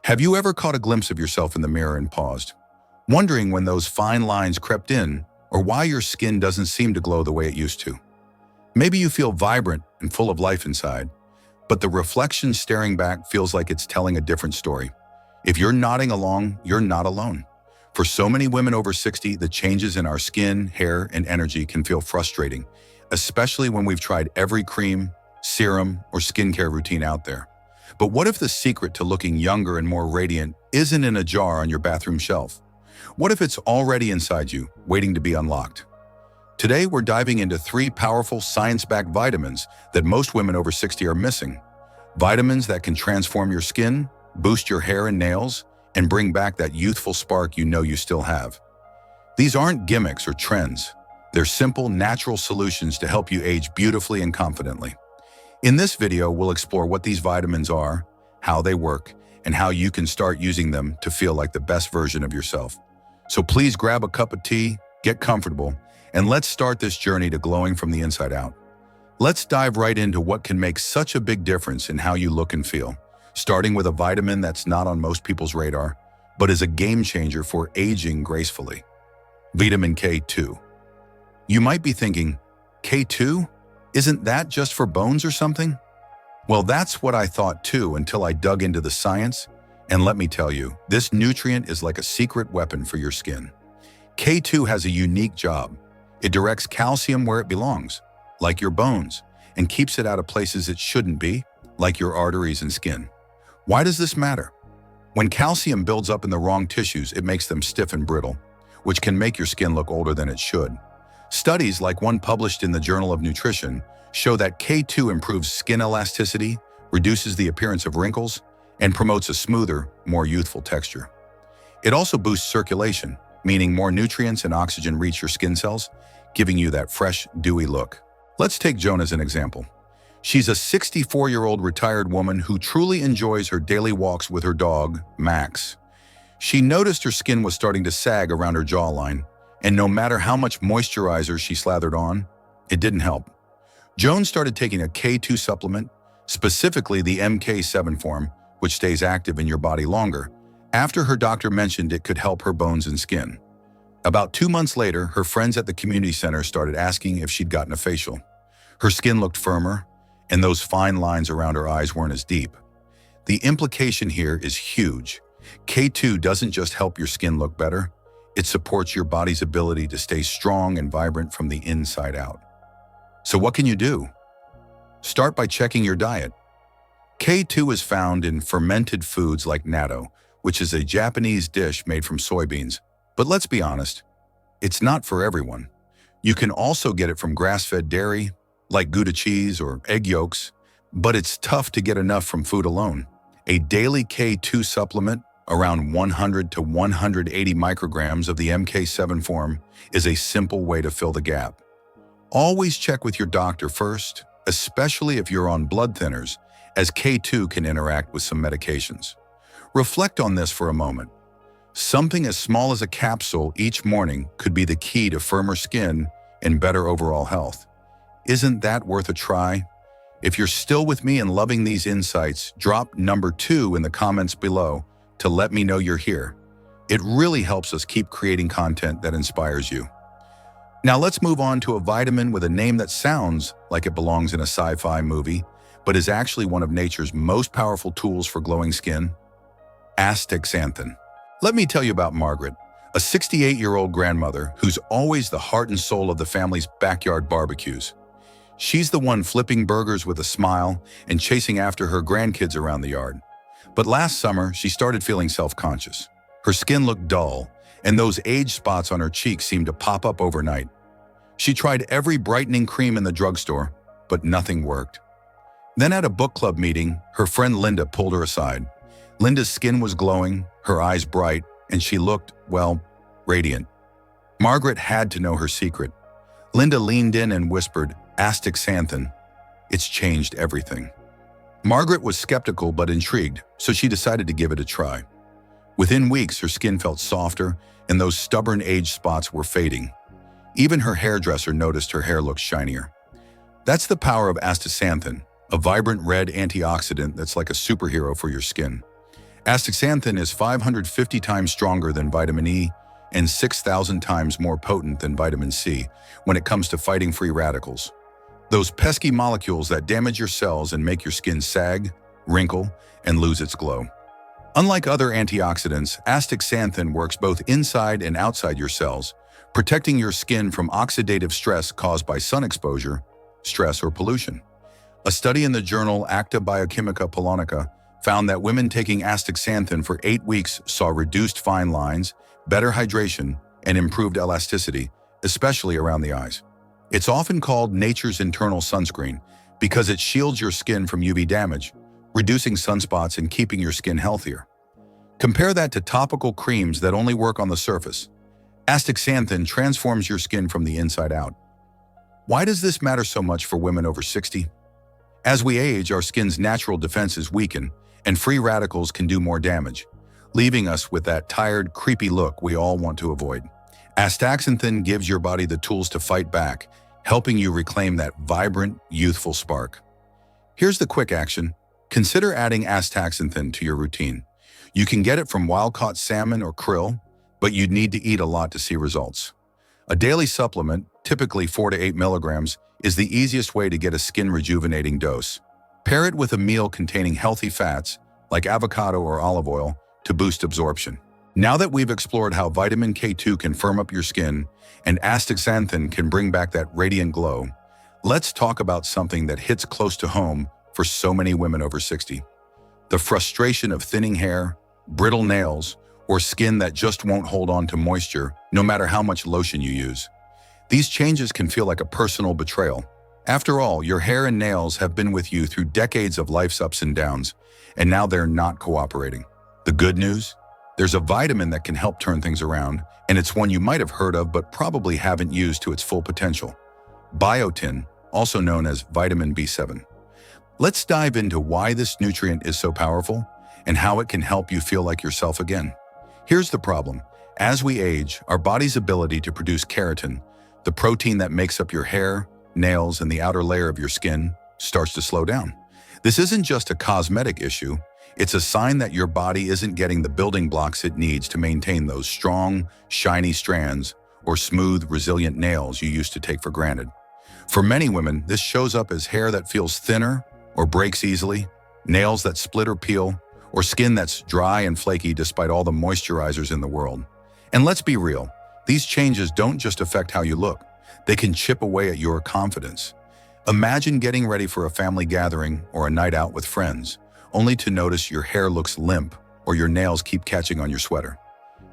Have you ever caught a glimpse of yourself in the mirror and paused, wondering when those fine lines crept in or why your skin doesn't seem to glow the way it used to? Maybe you feel vibrant and full of life inside, but the reflection staring back feels like it's telling a different story. If you're nodding along, you're not alone. For so many women over 60, the changes in our skin, hair, and energy can feel frustrating, especially when we've tried every cream, serum, or skincare routine out there. But what if the secret to looking younger and more radiant isn't in a jar on your bathroom shelf? What if it's already inside you, waiting to be unlocked? Today, we're diving into 3 powerful science-backed vitamins that most women over 60 are missing. Vitamins that can transform your skin, boost your hair and nails, and bring back that youthful spark you know you still have. These aren't gimmicks or trends. They're simple, natural solutions to help you age beautifully and confidently. In this video, we'll explore what these vitamins are, how they work, and how you can start using them to feel like the best version of yourself. So please grab a cup of tea, get comfortable, and let's start this journey to glowing from the inside out. Let's dive right into what can make such a big difference in how you look and feel, starting with a vitamin that's not on most people's radar, but is a game changer for aging gracefully. Vitamin K2. You might be thinking, K2? Isn't that just for bones or something? Well, that's what I thought too until I dug into the science, and let me tell you, this nutrient is like a secret weapon for your skin. K2 has a unique job. It directs calcium where it belongs, like your bones, and keeps it out of places it shouldn't be, like your arteries and skin. Why does this matter? When calcium builds up in the wrong tissues, it makes them stiff and brittle, which can make your skin look older than it should. Studies, like one published in the Journal of Nutrition, show that K2 improves skin elasticity, reduces the appearance of wrinkles, and promotes a smoother, more youthful texture. It also boosts circulation, meaning more nutrients and oxygen reach your skin cells, giving you that fresh, dewy look. Let's take Joan as an example. She's a 64-year-old retired woman who truly enjoys her daily walks with her dog, Max. She noticed her skin was starting to sag around her jawline, and no matter how much moisturizer she slathered on, it didn't help. Joan started taking a K2 supplement, specifically the MK7 form, which stays active in your body longer, after her doctor mentioned it could help her bones and skin. About 2 months later, her friends at the community center started asking if she'd gotten a facial. Her skin looked firmer, and those fine lines around her eyes weren't as deep. The implication here is huge. K2 doesn't just help your skin look better, it supports your body's ability to stay strong and vibrant from the inside out. So what can you do? Start by checking your diet. K2 is found in fermented foods like natto, which is a Japanese dish made from soybeans. But let's be honest, it's not for everyone. You can also get it from grass-fed dairy, like Gouda cheese or egg yolks, but it's tough to get enough from food alone. A daily K2 supplement, around 100 to 180 micrograms of the MK7 form, is a simple way to fill the gap. Always check with your doctor first, especially if you're on blood thinners, as K2 can interact with some medications. Reflect on this for a moment. Something as small as a capsule each morning could be the key to firmer skin and better overall health. Isn't that worth a try? If you're still with me and loving these insights, drop number 2 in the comments below to let me know you're here. It really helps us keep creating content that inspires you. Now let's move on to a vitamin with a name that sounds like it belongs in a sci-fi movie, but is actually one of nature's most powerful tools for glowing skin: Astaxanthin. Let me tell you about Margaret, a 68-year-old grandmother who's always the heart and soul of the family's backyard barbecues. She's the one flipping burgers with a smile and chasing after her grandkids around the yard. But last summer, she started feeling self-conscious. Her skin looked dull, and those age spots on her cheeks seemed to pop up overnight. She tried every brightening cream in the drugstore, but nothing worked. Then at a book club meeting, her friend Linda pulled her aside. Linda's skin was glowing, her eyes bright, and she looked, well, radiant. Margaret had to know her secret. Linda leaned in and whispered, "Astaxanthin. It's changed everything." Margaret was skeptical but intrigued, so she decided to give it a try. Within weeks, her skin felt softer, and those stubborn age spots were fading. Even her hairdresser noticed her hair looked shinier. That's the power of astaxanthin, a vibrant red antioxidant that's like a superhero for your skin. Astaxanthin is 550 times stronger than vitamin E and 6,000 times more potent than vitamin C when it comes to fighting free radicals. Those pesky molecules that damage your cells and make your skin sag, wrinkle, and lose its glow. Unlike other antioxidants, astaxanthin works both inside and outside your cells, protecting your skin from oxidative stress caused by sun exposure, stress, or pollution. A study in the journal Acta Biochimica Polonica found that women taking astaxanthin for 8 weeks saw reduced fine lines, better hydration, and improved elasticity, especially around the eyes. It's often called nature's internal sunscreen because it shields your skin from UV damage, reducing sunspots and keeping your skin healthier. Compare that to topical creams that only work on the surface. Astaxanthin transforms your skin from the inside out. Why does this matter so much for women over 60? As we age, our skin's natural defenses weaken, and free radicals can do more damage, leaving us with that tired, creepy look we all want to avoid. Astaxanthin gives your body the tools to fight back, helping you reclaim that vibrant, youthful spark. Here's the quick action. Consider adding astaxanthin to your routine. You can get it from wild-caught salmon or krill, but you'd need to eat a lot to see results. A daily supplement, typically 4 to 8 milligrams, is the easiest way to get a skin-rejuvenating dose. Pair it with a meal containing healthy fats, like avocado or olive oil, to boost absorption. Now that we've explored how vitamin K2 can firm up your skin and astaxanthin can bring back that radiant glow, let's talk about something that hits close to home for so many women over 60. The frustration of thinning hair, brittle nails, or skin that just won't hold on to moisture, no matter how much lotion you use. These changes can feel like a personal betrayal. After all, your hair and nails have been with you through decades of life's ups and downs, and now they're not cooperating. The good news? There's a vitamin that can help turn things around, and it's one you might have heard of but probably haven't used to its full potential. Biotin, also known as vitamin B7. Let's dive into why this nutrient is so powerful and how it can help you feel like yourself again. Here's the problem. As we age, our body's ability to produce keratin, the protein that makes up your hair, nails, and the outer layer of your skin, starts to slow down. This isn't just a cosmetic issue. It's a sign that your body isn't getting the building blocks it needs to maintain those strong, shiny strands or smooth, resilient nails you used to take for granted. For many women, this shows up as hair that feels thinner or breaks easily, nails that split or peel, or skin that's dry and flaky despite all the moisturizers in the world. And let's be real, these changes don't just affect how you look. They can chip away at your confidence. Imagine getting ready for a family gathering or a night out with friends, only to notice your hair looks limp or your nails keep catching on your sweater.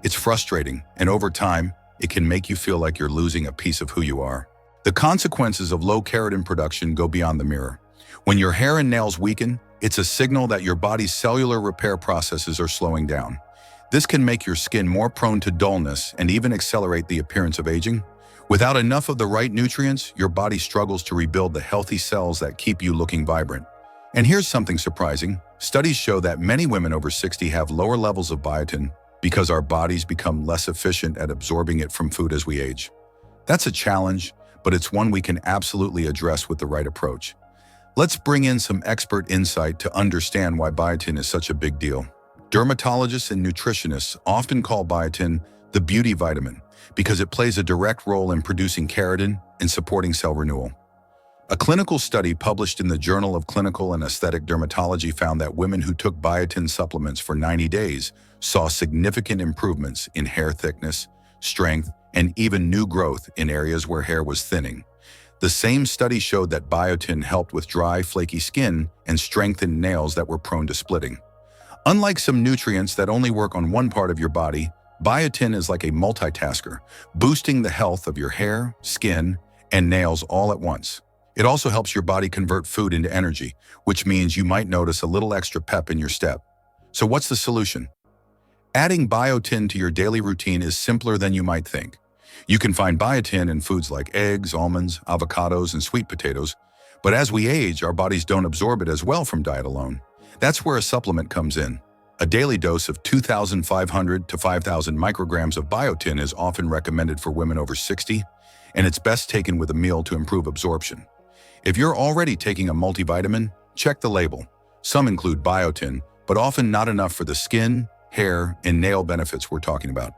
It's frustrating, and over time, it can make you feel like you're losing a piece of who you are. The consequences of low keratin production go beyond the mirror. When your hair and nails weaken, it's a signal that your body's cellular repair processes are slowing down. This can make your skin more prone to dullness and even accelerate the appearance of aging. Without enough of the right nutrients, your body struggles to rebuild the healthy cells that keep you looking vibrant. And here's something surprising. Studies show that many women over 60 have lower levels of biotin because our bodies become less efficient at absorbing it from food as we age. That's a challenge, but it's one we can absolutely address with the right approach. Let's bring in some expert insight to understand why biotin is such a big deal. Dermatologists and nutritionists often call biotin the beauty vitamin because it plays a direct role in producing keratin and supporting cell renewal. A clinical study published in the Journal of Clinical and Aesthetic Dermatology found that women who took biotin supplements for 90 days saw significant improvements in hair thickness, strength, and even new growth in areas where hair was thinning. The same study showed that biotin helped with dry, flaky skin and strengthened nails that were prone to splitting. Unlike some nutrients that only work on one part of your body, biotin is like a multitasker, boosting the health of your hair, skin, and nails all at once. It also helps your body convert food into energy, which means you might notice a little extra pep in your step. So what's the solution? Adding biotin to your daily routine is simpler than you might think. You can find biotin in foods like eggs, almonds, avocados, and sweet potatoes, but as we age, our bodies don't absorb it as well from diet alone. That's where a supplement comes in. A daily dose of 2,500 to 5,000 micrograms of biotin is often recommended for women over 60, and it's best taken with a meal to improve absorption. If you're already taking a multivitamin, check the label. Some include biotin, but but often not enough for the skin, hair, and nail benefits we're talking about.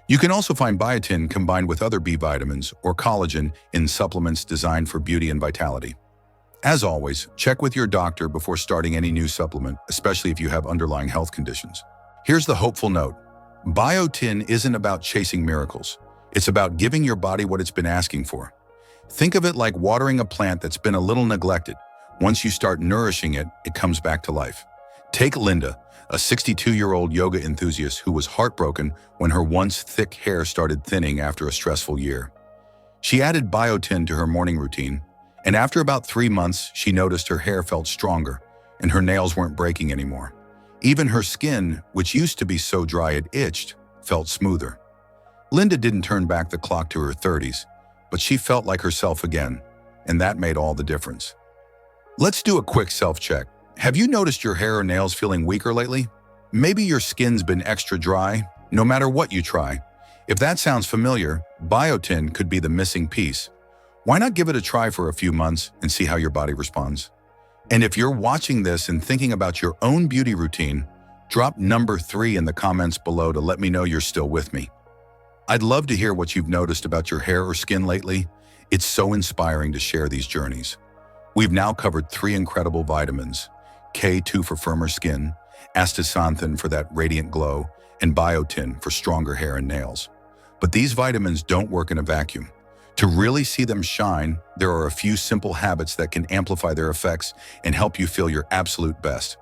You can also find biotin combined with other B vitamins or collagen in supplements designed for beauty and vitality. As always, check with your doctor before starting any new supplement, especially if you have underlying health conditions. Here's the hopeful note. Biotin isn't about chasing miracles. It's about giving your body what it's been asking for. Think of it like watering a plant that's been a little neglected. Once you start nourishing it, it comes back to life. Take Linda, a 62-year-old yoga enthusiast who was heartbroken when her once thick hair started thinning after a stressful year. She added biotin to her morning routine, and after about 3 months, she noticed her hair felt stronger and her nails weren't breaking anymore. Even her skin, which used to be so dry it itched, felt smoother. Linda didn't turn back the clock to her 30s, but she felt like herself again, and that made all the difference. Let's do a quick self-check. Have you noticed your hair or nails feeling weaker lately? Maybe your skin's been extra dry, no matter what you try. If that sounds familiar, biotin could be the missing piece. Why not give it a try for a few months and see how your body responds? And if you're watching this and thinking about your own beauty routine, drop number 3 in the comments below to let me know you're still with me. I'd love to hear what you've noticed about your hair or skin lately. It's so inspiring to share these journeys. We've now covered 3 incredible vitamins: K2 for firmer skin, Astaxanthin for that radiant glow, and Biotin for stronger hair and nails. But these vitamins don't work in a vacuum. To really see them shine, there are a few simple habits that can amplify their effects and help you feel your absolute best.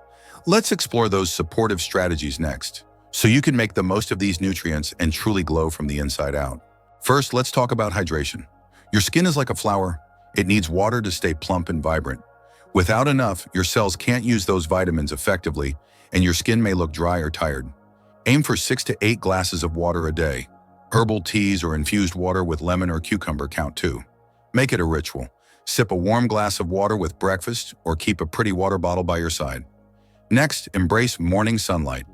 Let's explore those supportive strategies next, so you can make the most of these nutrients and truly glow from the inside out. First, let's talk about hydration. Your skin is like a flower. It needs water to stay plump and vibrant. Without enough, your cells can't use those vitamins effectively, and your skin may look dry or tired. Aim for 6 to 8 glasses of water a day. Herbal teas or infused water with lemon or cucumber count too. Make it a ritual. Sip a warm glass of water with breakfast or keep a pretty water bottle by your side. Next, embrace morning sunlight.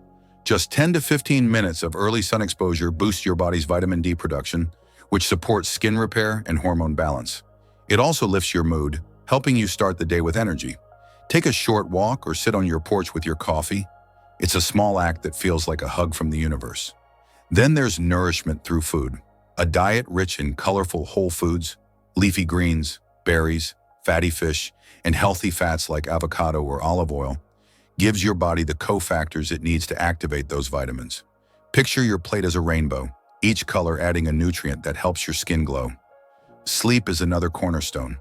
Just 10 to 15 minutes of early sun exposure boosts your body's vitamin D production, which supports skin repair and hormone balance. It also lifts your mood, helping you start the day with energy. Take a short walk or sit on your porch with your coffee. It's a small act that feels like a hug from the universe. Then there's nourishment through food. A diet rich in colorful whole foods, leafy greens, berries, fatty fish, and healthy fats like avocado or olive oil gives your body the cofactors it needs to activate those vitamins. Picture your plate as a rainbow, each color adding a nutrient that helps your skin glow. Sleep is another cornerstone.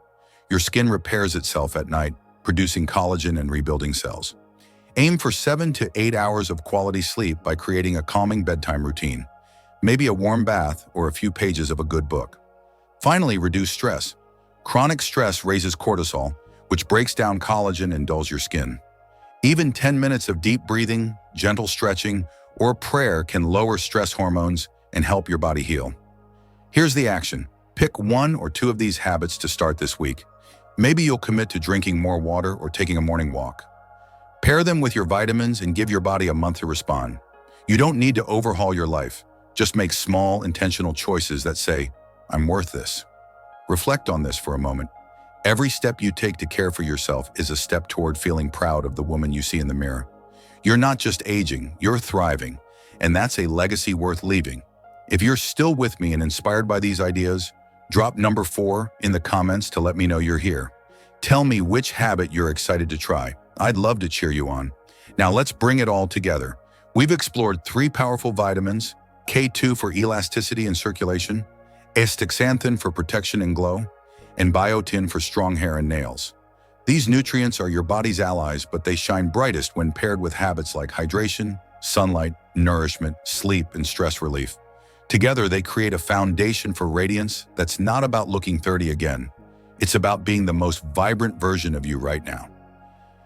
Your skin repairs itself at night, producing collagen and rebuilding cells. Aim for 7 to 8 hours of quality sleep by creating a calming bedtime routine, maybe a warm bath or a few pages of a good book. Finally, reduce stress. Chronic stress raises cortisol, which breaks down collagen and dulls your skin. Even 10 minutes of deep breathing, gentle stretching, or prayer can lower stress hormones and help your body heal. Here's the action. Pick 1 or 2 of these habits to start this week. Maybe you'll commit to drinking more water or taking a morning walk. Pair them with your vitamins and give your body a month to respond. You don't need to overhaul your life. Just make small, intentional choices that say, "I'm worth this." Reflect on this for a moment. Every step you take to care for yourself is a step toward feeling proud of the woman you see in the mirror. You're not just aging, you're thriving, and that's a legacy worth leaving. If you're still with me and inspired by these ideas, drop number 4 in the comments to let me know you're here. Tell me which habit you're excited to try. I'd love to cheer you on. Now let's bring it all together. We've explored 3 powerful vitamins: K2 for elasticity and circulation, Astaxanthin for protection and glow, and Biotin for strong hair and nails. These nutrients are your body's allies, but they shine brightest when paired with habits like hydration, sunlight, nourishment, sleep, and stress relief. Together, they create a foundation for radiance that's not about looking 30 again. It's about being the most vibrant version of you right now.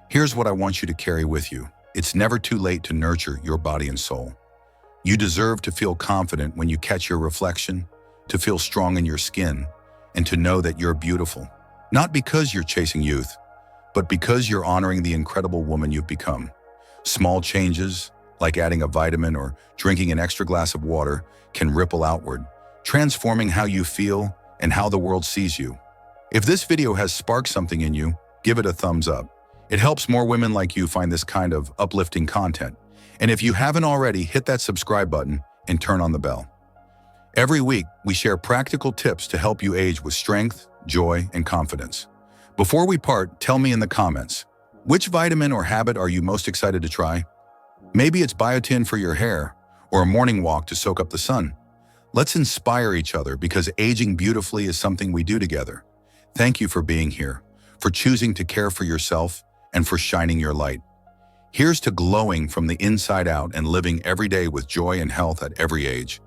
Here's what I want you to carry with you. It's never too late to nurture your body and soul. You deserve to feel confident when you catch your reflection, to feel strong in your skin, and to know that you're beautiful. Not because you're chasing youth, but because you're honoring the incredible woman you've become. Small changes, like adding a vitamin or drinking an extra glass of water, can ripple outward, transforming how you feel and how the world sees you. If this video has sparked something in you, give it a thumbs up. It helps more women like you find this kind of uplifting content. And if you haven't already, hit that subscribe button and turn on the bell. Every week, we share practical tips to help you age with strength, joy, and confidence. Before we part, tell me in the comments, which vitamin or habit are you most excited to try? Maybe it's biotin for your hair, or a morning walk to soak up the sun. Let's inspire each other because aging beautifully is something we do together. Thank you for being here, for choosing to care for yourself, and for shining your light. Here's to glowing from the inside out and living every day with joy and health at every age.